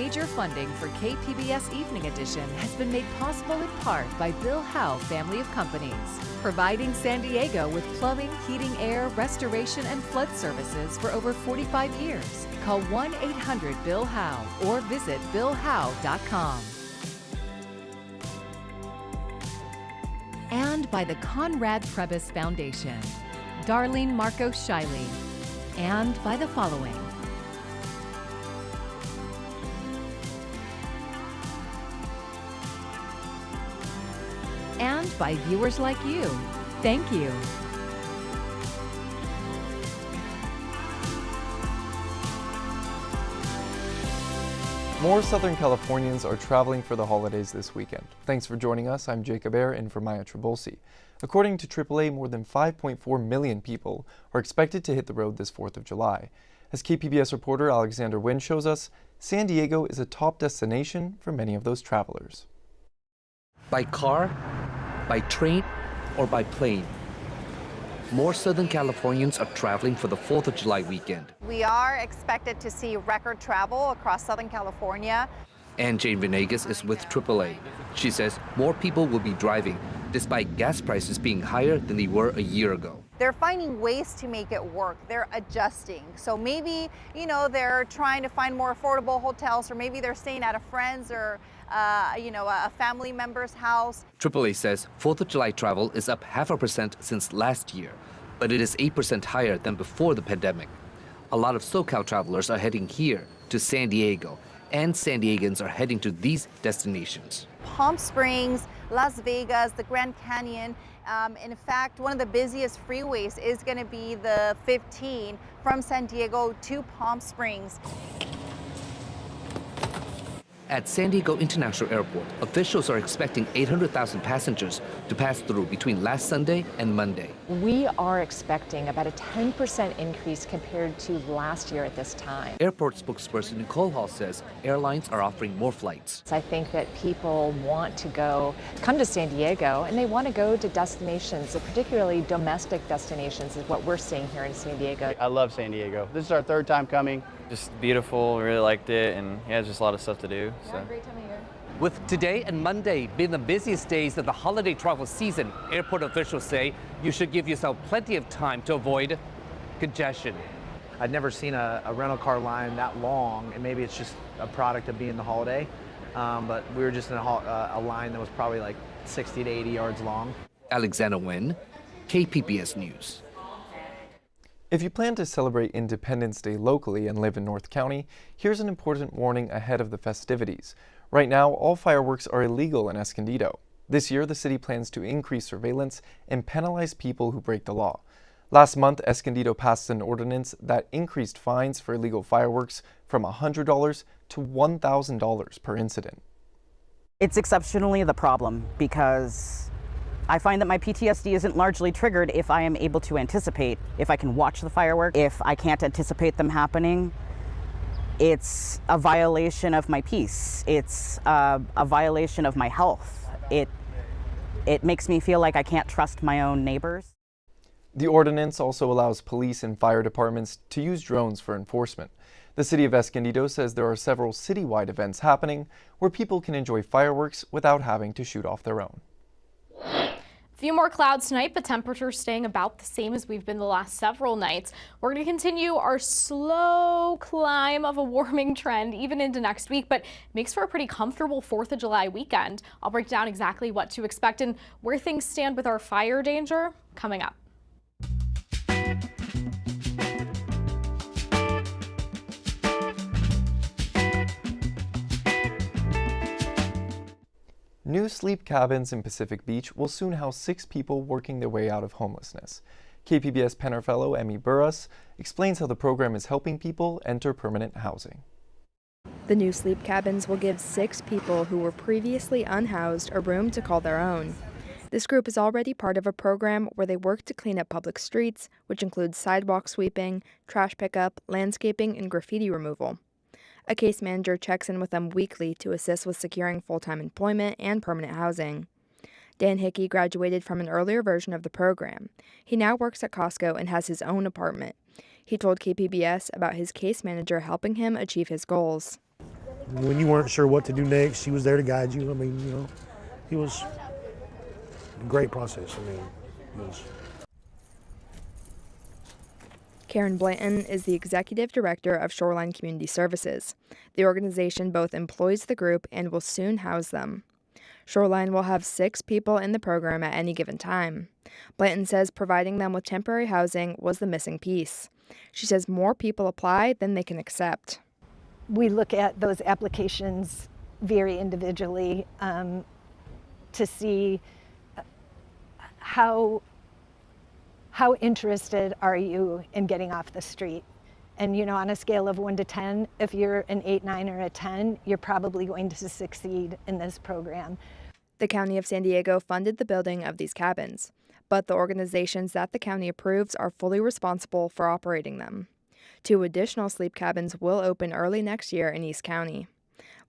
Major funding for KPBS Evening Edition has been made possible in part by Bill Howe Family of Companies, providing San Diego with plumbing, heating, air, restoration, and flood services for over 45 years. Call 1-800-BILL-HOWE or visit billhowe.com. And by the Conrad Trebas Foundation, Darlene Marcos Shiley, and by the following. And by viewers like you. Thank you. More Southern Californians are traveling for the holidays this weekend. Thanks for joining us. I'm Jacob Ayer in for Maya Trabolsi. According to AAA, more than 5.4 million people are expected to hit the road this 4th of July. As KPBS reporter Alexander Nguyen shows us, San Diego is a top destination for many of those travelers. By car, by train, or by plane, more Southern Californians are traveling for the 4th of July weekend. We are expected to see record travel across Southern California. And Jane Venegas is with AAA. She says more people will be driving, despite gas prices being higher than they were a year ago. They're finding ways to make it work. They're adjusting. So maybe, they're trying to find more affordable hotels, or maybe they're staying at a friend's or, a family member's house. AAA says 4th of July travel is up 0.5% since last year, but it is 8% higher than before the pandemic. A lot of SoCal travelers are heading here to San Diego, and San Diegans are heading to these destinations. Palm Springs, Las Vegas, the Grand Canyon. In fact, one of the busiest freeways is going to be the 15 from San Diego to Palm Springs. At San Diego International Airport, officials are expecting 800,000 passengers to pass through between last Sunday and Monday. We are expecting about a 10% increase compared to last year at this time. Airport spokesperson Nicole Hall says airlines are offering more flights. I think that people want to come to San Diego, and they want to go to destinations, particularly domestic destinations is what we're seeing here in San Diego. I love San Diego. This is our 3rd time coming. Just beautiful, really liked it, and it's just a lot of stuff to do. Yeah, great time of year. With today and Monday being the busiest days of the holiday travel season, airport officials say you should give yourself plenty of time to avoid congestion. I'd never seen a rental car line that long, and maybe it's just a product of being the holiday, but we were just in a line that was probably like 60 to 80 yards long. Alexander Nguyen, KPBS News. If you plan to celebrate Independence Day locally and live in North County, here's an important warning ahead of the festivities. Right now, all fireworks are illegal in Escondido. This year, the city plans to increase surveillance and penalize people who break the law. Last month, Escondido passed an ordinance that increased fines for illegal fireworks from $100 to $1,000 per incident. It's exceptionally the problem because I find that my PTSD isn't largely triggered if I am able to anticipate, if I can watch the fireworks. If I can't anticipate them happening, it's a violation of my peace. It's a violation of my health. It makes me feel like I can't trust my own neighbors. The ordinance also allows police and fire departments to use drones for enforcement. The city of Escondido says there are several citywide events happening where people can enjoy fireworks without having to shoot off their own. A few more clouds tonight, but temperatures staying about the same as we've been the last several nights. We're going to continue our slow climb of a warming trend even into next week, but makes for a pretty comfortable 4th of July weekend. I'll break down exactly what to expect and where things stand with our fire danger coming up. New sleep cabins in Pacific Beach will soon house 6 people working their way out of homelessness. KPBS Penner Fellow Emmy Burras explains how the program is helping people enter permanent housing. The new sleep cabins will give 6 people who were previously unhoused a room to call their own. This group is already part of a program where they work to clean up public streets, which includes sidewalk sweeping, trash pickup, landscaping, and graffiti removal. A case manager checks in with them weekly to assist with securing full-time employment and permanent housing. Dan Hickey graduated from an earlier version of the program. He now works at Costco and has his own apartment. He told KPBS about his case manager helping him achieve his goals. When you weren't sure what to do next, she was there to guide you. I mean, it was a great process. I mean, it was. Karen Blanton is the executive director of Shoreline Community Services. The organization both employs the group and will soon house them. Shoreline will have 6 people in the program at any given time. Blanton says providing them with temporary housing was the missing piece. She says more people apply than they can accept. We look at those applications very individually to see how interested are you in getting off the street. And on a scale of 1 to 10, if you're an 8, 9, or a 10, you're probably going to succeed in this program. The County of San Diego funded the building of these cabins, but the organizations that the county approves are fully responsible for operating them. 2 additional sleep cabins will open early next year in East County.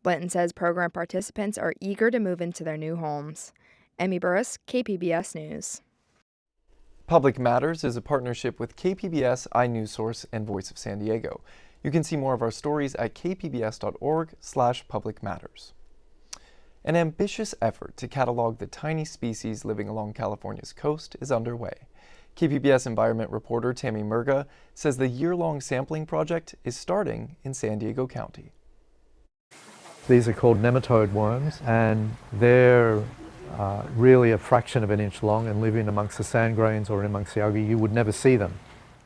Blanton says program participants are eager to move into their new homes. Emmy Burris, KPBS News. Public Matters is a partnership with KPBS, iNewsSource, and Voice of San Diego. You can see more of our stories at kpbs.org/publicmatters. An ambitious effort to catalog the tiny species living along California's coast is underway. KPBS environment reporter Tammy Murga says the year-long sampling project is starting in San Diego County. These are called nematode worms, and they're really a fraction of an inch long and live in amongst the sand grains or amongst the algae. You would never see them.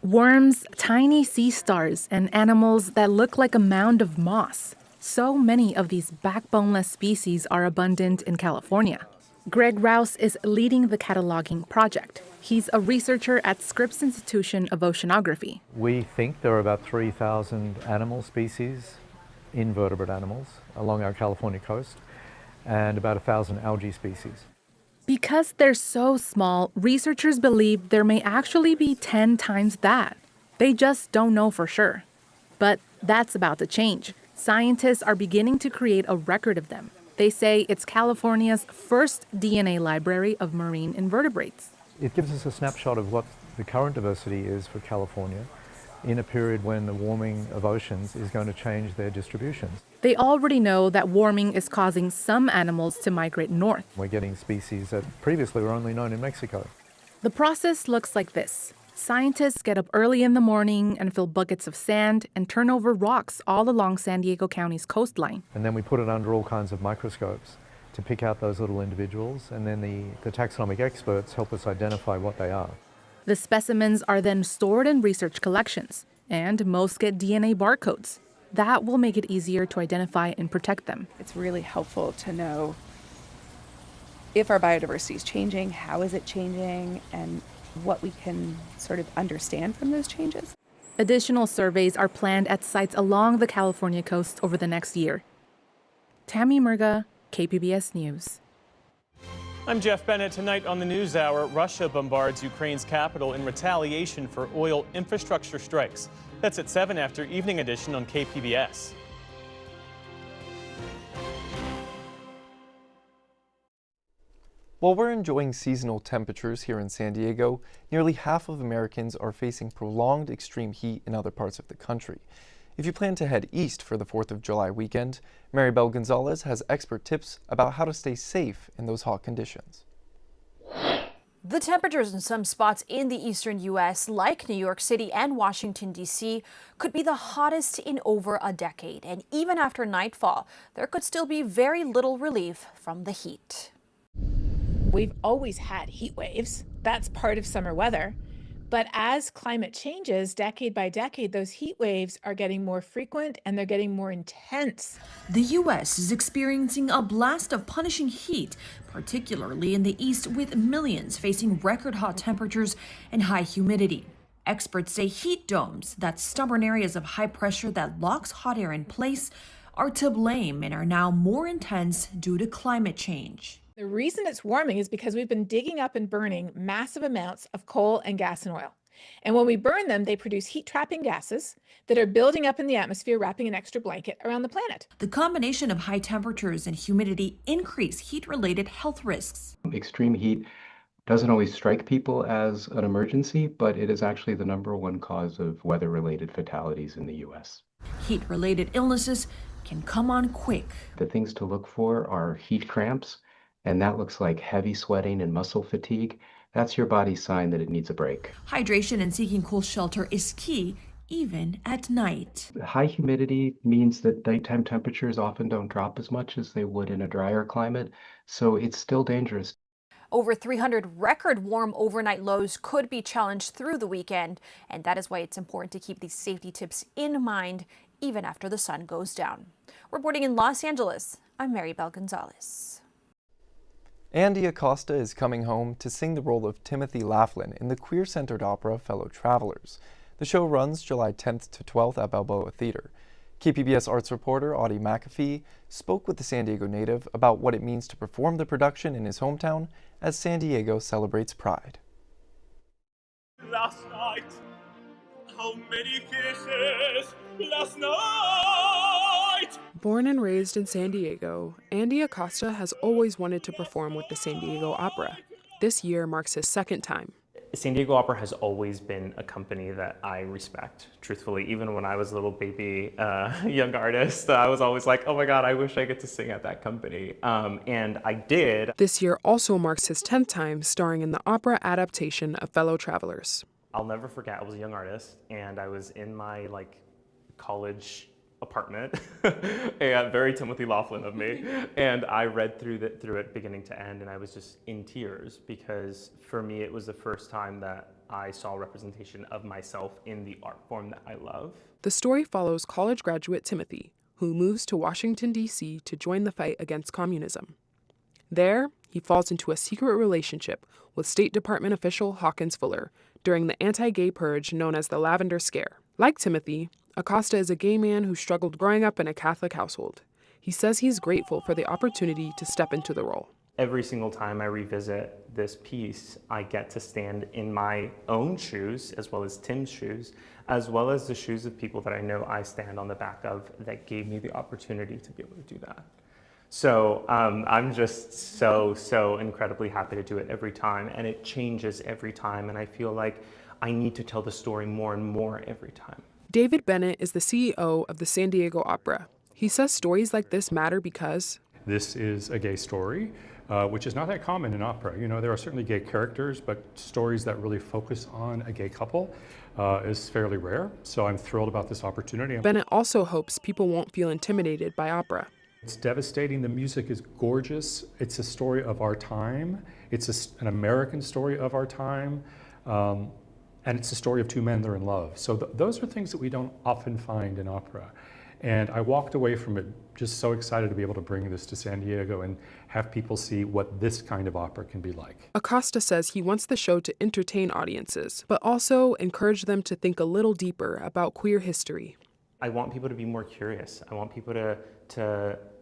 Worms, tiny sea stars, and animals that look like a mound of moss. So many of these backboneless species are abundant in California. Greg Rouse is leading the cataloging project. He's a researcher at Scripps Institution of Oceanography. We think there are about 3,000 animal species, invertebrate animals, along our California coast, and about 1,000 algae species. Because they're so small, researchers believe there may actually be 10 times that. They just don't know for sure. But that's about to change. Scientists are beginning to create a record of them. They say it's California's first DNA library of marine invertebrates. It gives us a snapshot of what the current diversity is for California in a period when the warming of oceans is going to change their distributions. They already know that warming is causing some animals to migrate north. We're getting species that previously were only known in Mexico. The process looks like this. Scientists get up early in the morning and fill buckets of sand and turn over rocks all along San Diego County's coastline. And then we put it under all kinds of microscopes to pick out those little individuals, and then the taxonomic experts help us identify what they are. The specimens are then stored in research collections, and most get DNA barcodes. That will make it easier to identify and protect them. It's really helpful to know if our biodiversity is changing, how is it changing, and what we can sort of understand from those changes. Additional surveys are planned at sites along the California coast over the next year. Tammy Murga, KPBS News. I'm Jeff Bennett. Tonight on the NewsHour, Russia bombards Ukraine's capital in retaliation for oil infrastructure strikes. That's at 7 after Evening Edition on KPBS. While we're enjoying seasonal temperatures here in San Diego, nearly half of Americans are facing prolonged extreme heat in other parts of the country. If you plan to head east for the 4th of July weekend, Maribel Gonzalez has expert tips about how to stay safe in those hot conditions. The temperatures in some spots in the eastern U.S., like New York City and Washington, D.C., could be the hottest in over a decade. And even after nightfall, there could still be very little relief from the heat. We've always had heat waves. That's part of summer weather. But as climate changes decade by decade, those heat waves are getting more frequent and they're getting more intense. The U.S. is experiencing a blast of punishing heat, particularly in the east, with millions facing record hot temperatures and high humidity. Experts say heat domes, that's stubborn areas of high pressure that locks hot air in place, are to blame and are now more intense due to climate change. The reason it's warming is because we've been digging up and burning massive amounts of coal and gas and oil. And when we burn them, they produce heat-trapping gases that are building up in the atmosphere, wrapping an extra blanket around the planet. The combination of high temperatures and humidity increase heat-related health risks. Extreme heat Doesn't always strike people as an emergency, but it is actually the #1 cause of weather-related fatalities in the U.S. Heat-related illnesses can come on quick. The things to look for are heat cramps, and that looks like heavy sweating and muscle fatigue. That's your body's sign that it needs a break. Hydration and seeking cool shelter is key, even at night. High humidity means that nighttime temperatures often don't drop as much as they would in a drier climate, so it's still dangerous. Over 300 record warm overnight lows could be challenged through the weekend, and that is why it's important to keep these safety tips in mind even after the sun goes down. Reporting in Los Angeles, I'm Maribel Gonzalez. Andy Acosta is coming home to sing the role of Timothy Laughlin in the queer-centered opera Fellow Travelers. The show runs July 10th to 12th at Balboa Theater. KPBS arts reporter Audie McAfee spoke with the San Diego native about what it means to perform the production in his hometown as San Diego celebrates Pride. Last night, how many kisses last night? Born and raised in San Diego, Andy Acosta has always wanted to perform with the San Diego Opera. This year marks his second time. San Diego Opera has always been a company that I respect, truthfully. Even when I was a little baby young artist, I was always like, oh my God, I wish I could to sing at that company. And I did. This year also marks his 10th time starring in the opera adaptation of Fellow Travelers. I'll never forget, I was a young artist and I was in my college apartment, and very Timothy Laughlin of me, and I read through it beginning to end, and I was just in tears because for me it was the first time that I saw representation of myself in the art form that I love. The story follows college graduate Timothy, who moves to Washington, D.C. to join the fight against communism. There, he falls into a secret relationship with State Department official Hawkins Fuller during the anti-gay purge known as the Lavender Scare. Like Timothy, Acosta is a gay man who struggled growing up in a Catholic household. He says he's grateful for the opportunity to step into the role. Every single time I revisit this piece, I get to stand in my own shoes, as well as Tim's shoes, as well as the shoes of people that I know I stand on the back of that gave me the opportunity to be able to do that. So I'm just so incredibly happy to do it every time, and it changes every time, and I feel like I need to tell the story more and more every time. David Bennett is the CEO of the San Diego Opera. He says stories like this matter because this is a gay story, which is not that common in opera. You know, there are certainly gay characters, but stories that really focus on a gay couple is fairly rare. So I'm thrilled about this opportunity. Bennett also hopes people won't feel intimidated by opera. It's devastating. The music is gorgeous. It's a story of our time. It's an American story of our time. And it's a story of two men that are in love. So those are things that we don't often find in opera. And I walked away from it just so excited to be able to bring this to San Diego and have people see what this kind of opera can be like. Acosta says he wants the show to entertain audiences, but also encourage them to think a little deeper about queer history. I want people to be more curious. I want people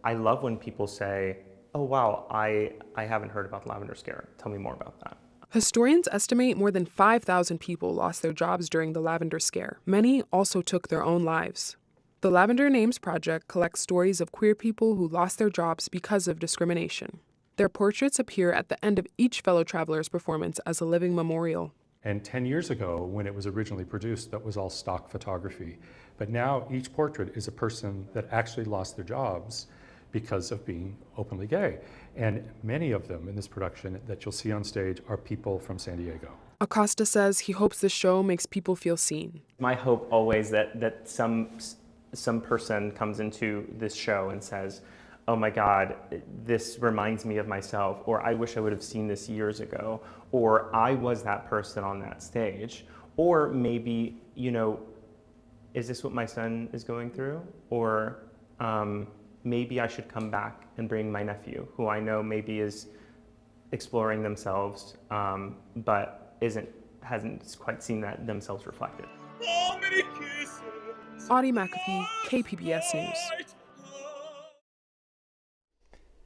I love when people say, oh wow, I haven't heard about the Lavender Scare. Tell me more about that. Historians estimate more than 5,000 people lost their jobs during the Lavender Scare. Many also took their own lives. The Lavender Names Project collects stories of queer people who lost their jobs because of discrimination. Their portraits appear at the end of each Fellow Travelers performance as a living memorial. And 10 years ago, when it was originally produced, that was all stock photography. But now each portrait is a person that actually lost their jobs because of being openly gay. And many of them in this production that you'll see on stage are people from San Diego. Acosta says he hopes the show makes people feel seen. My hope always that some person comes into this show and says, oh my God, this reminds me of myself, or I wish I would have seen this years ago, or I was that person on that stage, or maybe, you know, is this what my son is going through? Or maybe I should come back and bring my nephew, who I know maybe is exploring themselves, but hasn't quite seen that themselves reflected. Audie McAfee, KPBS News.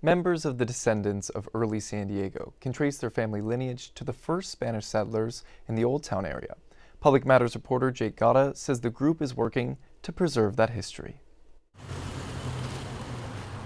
Members of the descendants of early San Diego can trace their family lineage to the first Spanish settlers in the Old Town area. Public Matters reporter Jake Gata says the group is working to preserve that history.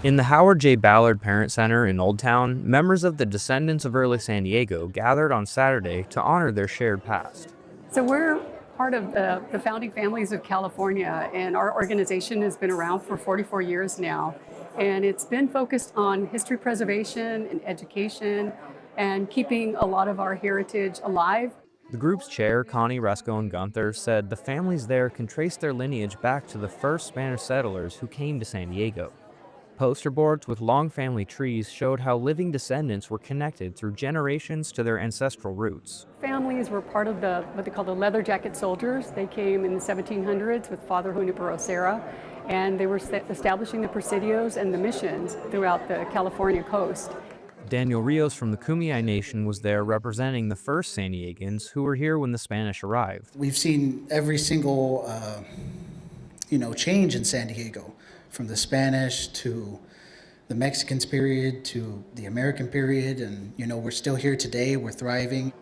In the Howard J. Ballard Parent Center in Old Town, members of the descendants of early San Diego gathered on Saturday to honor their shared past. So we're part of the founding families of California, and our organization has been around for 44 years now. And it's been focused on history preservation and education and keeping a lot of our heritage alive. The group's chair, Connie Rascon-Gunther, said the families there can trace their lineage back to the first Spanish settlers who came to San Diego. Poster boards with long family trees showed how living descendants were connected through generations to their ancestral roots. Families were part of what they call the leather jacket soldiers. They came in the 1700s with Father Junipero Serra, and they were establishing the presidios and the missions throughout the California coast. Daniel Rios from the Kumeyaay Nation was there representing the first San Diegans who were here when the Spanish arrived. We've seen every single, change in San Diego, from the Spanish to the Mexicans period to the American period, and we're still here today, we're thriving.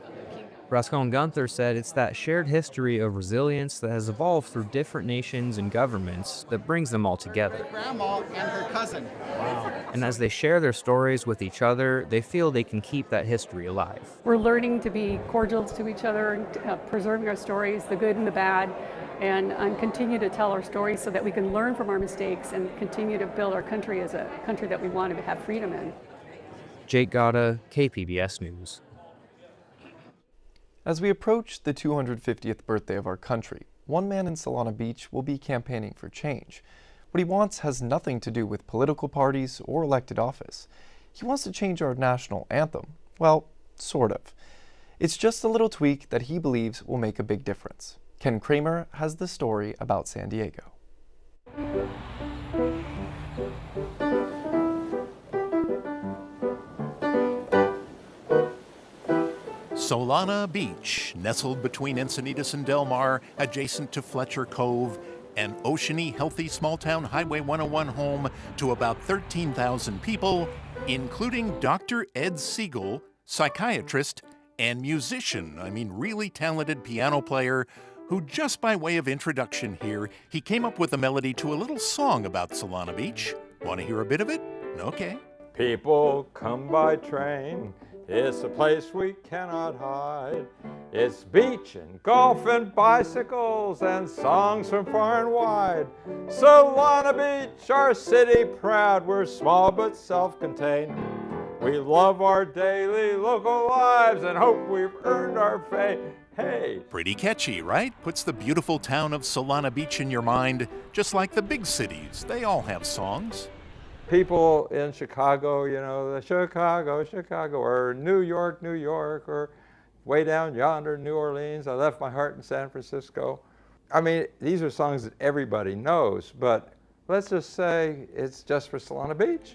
Rascon-Gunther said it's that shared history of resilience that has evolved through different nations and governments that brings them all together. Grandma and her cousin. Wow. And as they share their stories with each other, they feel they can keep that history alive. We're learning to be cordial to each other and preserving our stories, the good and the bad, and continue to tell our stories so that we can learn from our mistakes and continue to build our country as a country that we want to have freedom in. Jake Gata, KPBS News. As we approach the 250th birthday of our country, one man in Solana Beach will be campaigning for change. What he wants has nothing to do with political parties or elected office. He wants to change our national anthem. Well, sort of. It's just a little tweak that he believes will make a big difference. Ken Kramer has the story about San Diego. Solana Beach, nestled between Encinitas and Del Mar, adjacent to Fletcher Cove, an oceany, healthy small-town Highway 101 home to about 13,000 people, including Dr. Ed Siegel, psychiatrist and musician, really talented piano player, who just by way of introduction here, he came up with a melody to a little song about Solana Beach. Want to hear a bit of it? Okay. People come by train. It's a place we cannot hide. It's beach and golf and bicycles and songs from far and wide. Solana Beach, our city proud, we're small but self-contained. We love our daily local lives and hope we've earned our fame. Hey. Pretty catchy, right? Puts the beautiful town of Solana Beach in your mind, just like the big cities. They all have songs. People in Chicago, the Chicago, or New York, or way down yonder, New Orleans. I left my heart in San Francisco. These are songs that everybody knows, but let's just say it's just for Solana Beach.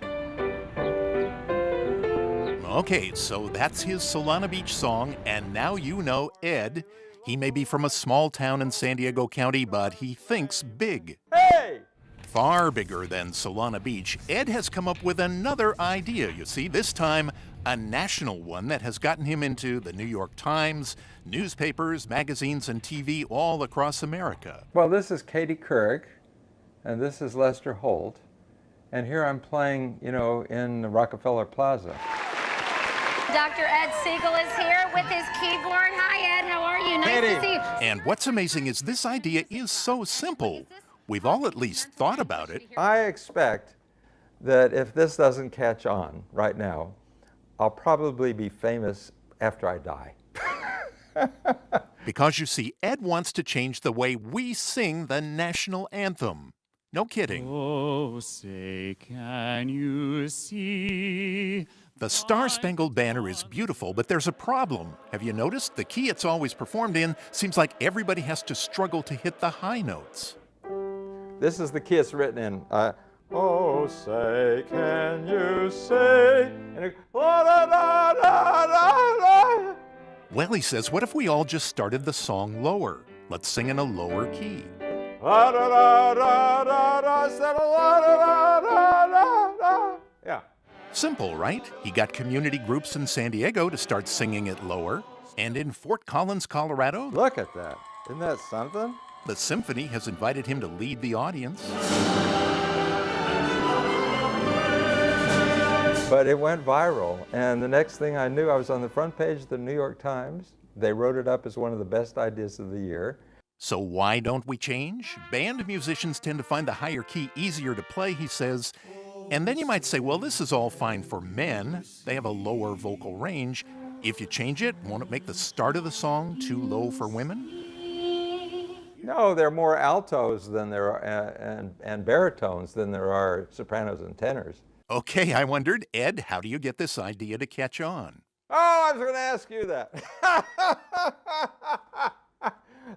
Okay, so that's his Solana Beach song, and now you know Ed. He may be from a small town in San Diego County, but he thinks big. Hey! Far bigger than Solana Beach, Ed has come up with another idea, you see, this time a national one that has gotten him into the New York Times, newspapers, magazines, and TV all across America. Well, this is Katie Couric, and this is Lester Holt, and here I'm playing, in Rockefeller Plaza. Dr. Ed Siegel is here with his keyboard. Hi, Ed. How are you? Nice to see you. And what's amazing is this idea is so simple. We've all at least thought about it. I expect that if this doesn't catch on right now, I'll probably be famous after I die. Because you see, Ed wants to change the way we sing the national anthem. No kidding. Oh, say, can you see? The Star-Spangled Banner is beautiful, but there's a problem. Have you noticed? The key it's always performed in seems like everybody has to struggle to hit the high notes. This is the key it's written in. Oh, say, can you sing? And it, la, da, da, da, da, da. Well, he says, what if we all just started the song lower? Let's sing in a lower key. La, da, da, da, da, da, instead of la, da, da, da, da. Yeah. Simple, right? He got community groups in San Diego to start singing it lower. And in Fort Collins, Colorado... Look at that. Isn't that something? The symphony has invited him to lead the audience. but it went viral. And the next thing I knew, I was on the front page of the New York Times. They wrote it up as one of the best ideas of the year. So why don't we change? Band musicians tend to find the higher key easier to play, he says. And then you might say, well, this is all fine for men. They have a lower vocal range. If you change it, won't it make the start of the song too low for women? No, there are more altos than there are, and baritones than there are sopranos and tenors. Okay, I wondered, Ed, how do you get this idea to catch on? Oh, I was going to ask you that.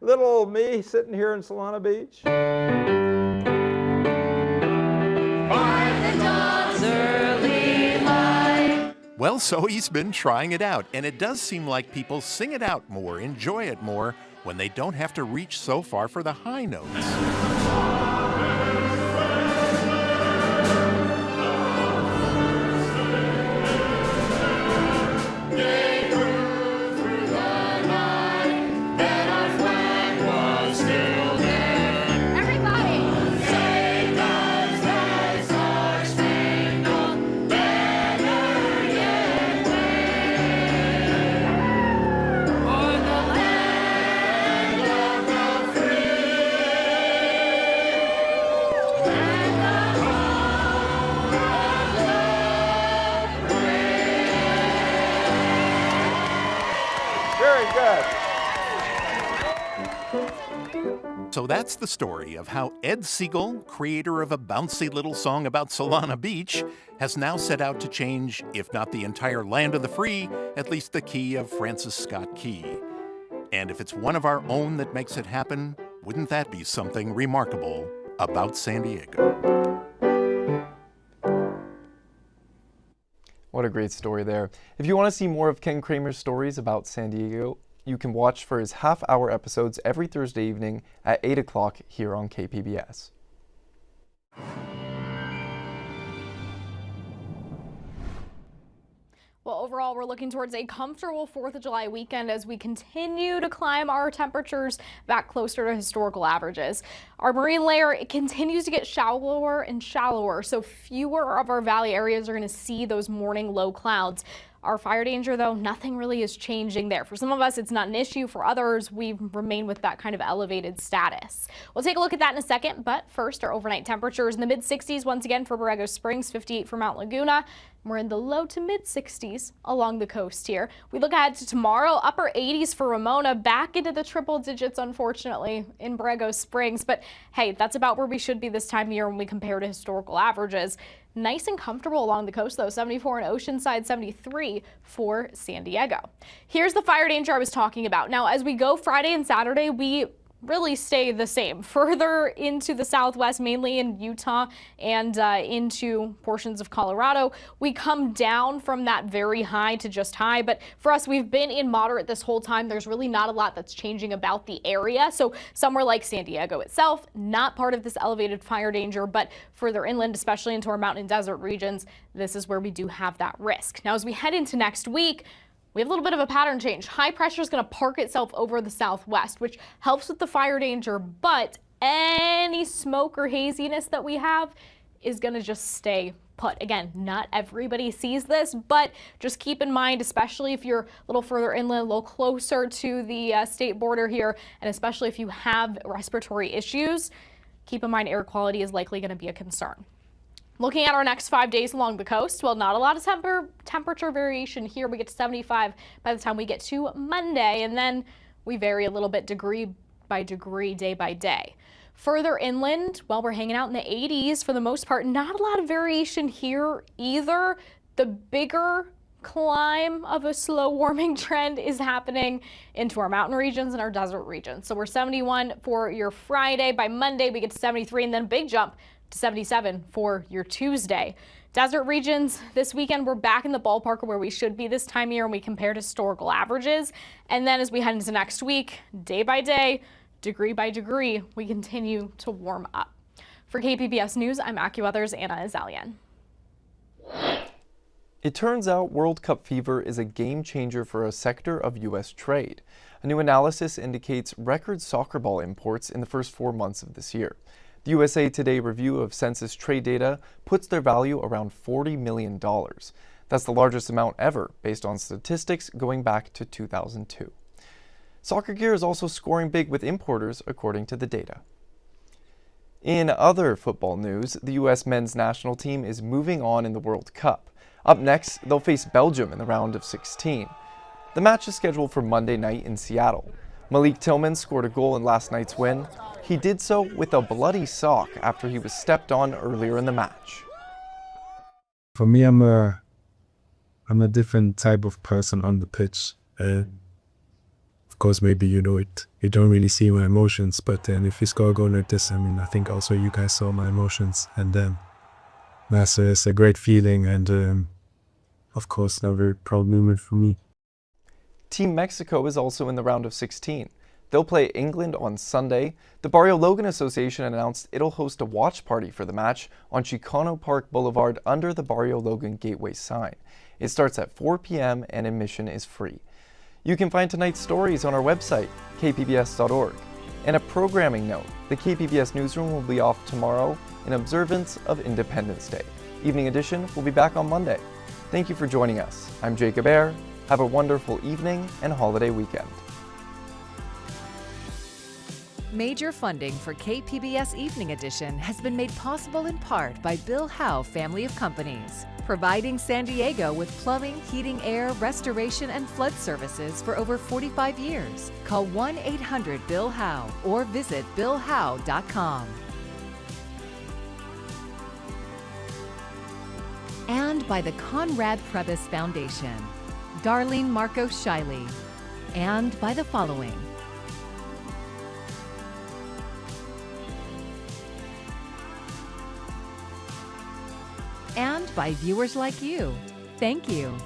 Little old me sitting here in Solana Beach. Well, so he's been trying it out, and it does seem like people sing it out more, enjoy it more, when they don't have to reach so far for the high notes. So that's the story of how Ed Siegel, creator of a bouncy little song about Solana Beach, has now set out to change, if not the entire land of the free, at least the key of Francis Scott Key. And if it's one of our own that makes it happen, wouldn't that be something remarkable about San Diego? What a great story there. If you want to see more of Ken Kramer's stories about San Diego, you can watch for his half-hour episodes every Thursday evening at 8 o'clock here on KPBS. Well, overall, we're looking towards a comfortable 4th of July weekend as we continue to climb our temperatures back closer to historical averages. Our marine layer, it continues to get shallower and shallower, so fewer of our valley areas are going to see those morning low clouds. Our fire danger, though, nothing really is changing there. For some of us, it's not an issue. For others, we remain with that kind of elevated status. We'll take a look at that in a second, but first, our overnight temperatures in the mid-60s once again for Borrego Springs, 58 for Mount Laguna. We're in the low to mid-60s along the coast here. We look ahead to tomorrow, upper 80s for Ramona, back into the triple digits, unfortunately, in Borrego Springs. But hey, that's about where we should be this time of year when we compare to historical averages. Nice and comfortable along the coast, though. 74 in Oceanside, 73 for San Diego. Here's the fire danger I was talking about. Now, as we go Friday and Saturday, we really stay the same. Further into the southwest, mainly in Utah and into portions of Colorado, we come down from that very high to just high. But for us, we've been in moderate this whole time. There's really not a lot that's changing about the area. So somewhere like San Diego itself, not part of this elevated fire danger, but further inland, especially into our mountain and desert regions, this is where we do have that risk. Now, as we head into next week, we have a little bit of a pattern change. High pressure is going to park itself over the southwest, which helps with the fire danger, but any smoke or haziness that we have is going to just stay put. Again, not everybody sees this, but just keep in mind, especially if you're a little further inland, a little closer to the state border here, and especially if you have respiratory issues, keep in mind air quality is likely going to be a concern. Looking at our next 5 days along the coast, well, not a lot of temperature variation here. We get to 75 by the time we get to Monday, and then we vary a little bit degree by degree, day by day. Further inland, well, we're hanging out in the 80s for the most part. Not a lot of variation here either. The bigger climb of a slow warming trend is happening into our mountain regions and our desert regions. So we're 71 for your Friday. By Monday, we get to 73, and then a big jump to 77 for your Tuesday. Desert regions this weekend, we're back in the ballpark of where we should be this time of year when we compare to historical averages. And then as we head into next week, day by day, degree by degree, we continue to warm up. For KPBS News, I'm AccuWeather's Anna Azalian. It turns out World Cup fever is a game changer for a sector of U.S. trade. A new analysis indicates record soccer ball imports in the first 4 months of this year. The USA Today review of census trade data puts their value around $40 million. That's the largest amount ever, based on statistics going back to 2002. Soccer gear is also scoring big with importers, according to the data. In other football news, the U.S. men's national team is moving on in the World Cup. Up next, they'll face Belgium in the round of 16. The match is scheduled for Monday night in Seattle. Malik Tillman scored a goal in last night's win. He did so with a bloody sock after he was stepped on earlier in the match. For me, I'm a different type of person on the pitch. Of course, maybe you don't really see my emotions, but if you score a goal like this, I think also you guys saw my emotions, and it's a great feeling, and of course, a very proud moment for me. Team Mexico is also in the round of 16. They'll play England on Sunday. The Barrio Logan Association announced it'll host a watch party for the match on Chicano Park Boulevard under the Barrio Logan Gateway sign. It starts at 4 p.m. and admission is free. You can find tonight's stories on our website, kpbs.org. And a programming note, the KPBS newsroom will be off tomorrow in observance of Independence Day. Evening Edition will be back on Monday. Thank you for joining us. I'm Jacob Ayer. Have a wonderful evening and holiday weekend. Major funding for KPBS Evening Edition has been made possible in part by Bill Howe Family of Companies, providing San Diego with plumbing, heating, air, restoration, and flood services for over 45 years. Call 1-800-BILL-HOWE or visit billhowe.com. And by the Conrad Prebys Foundation, Darlene Marcos Shiley, and by the following. And by viewers like you. Thank you.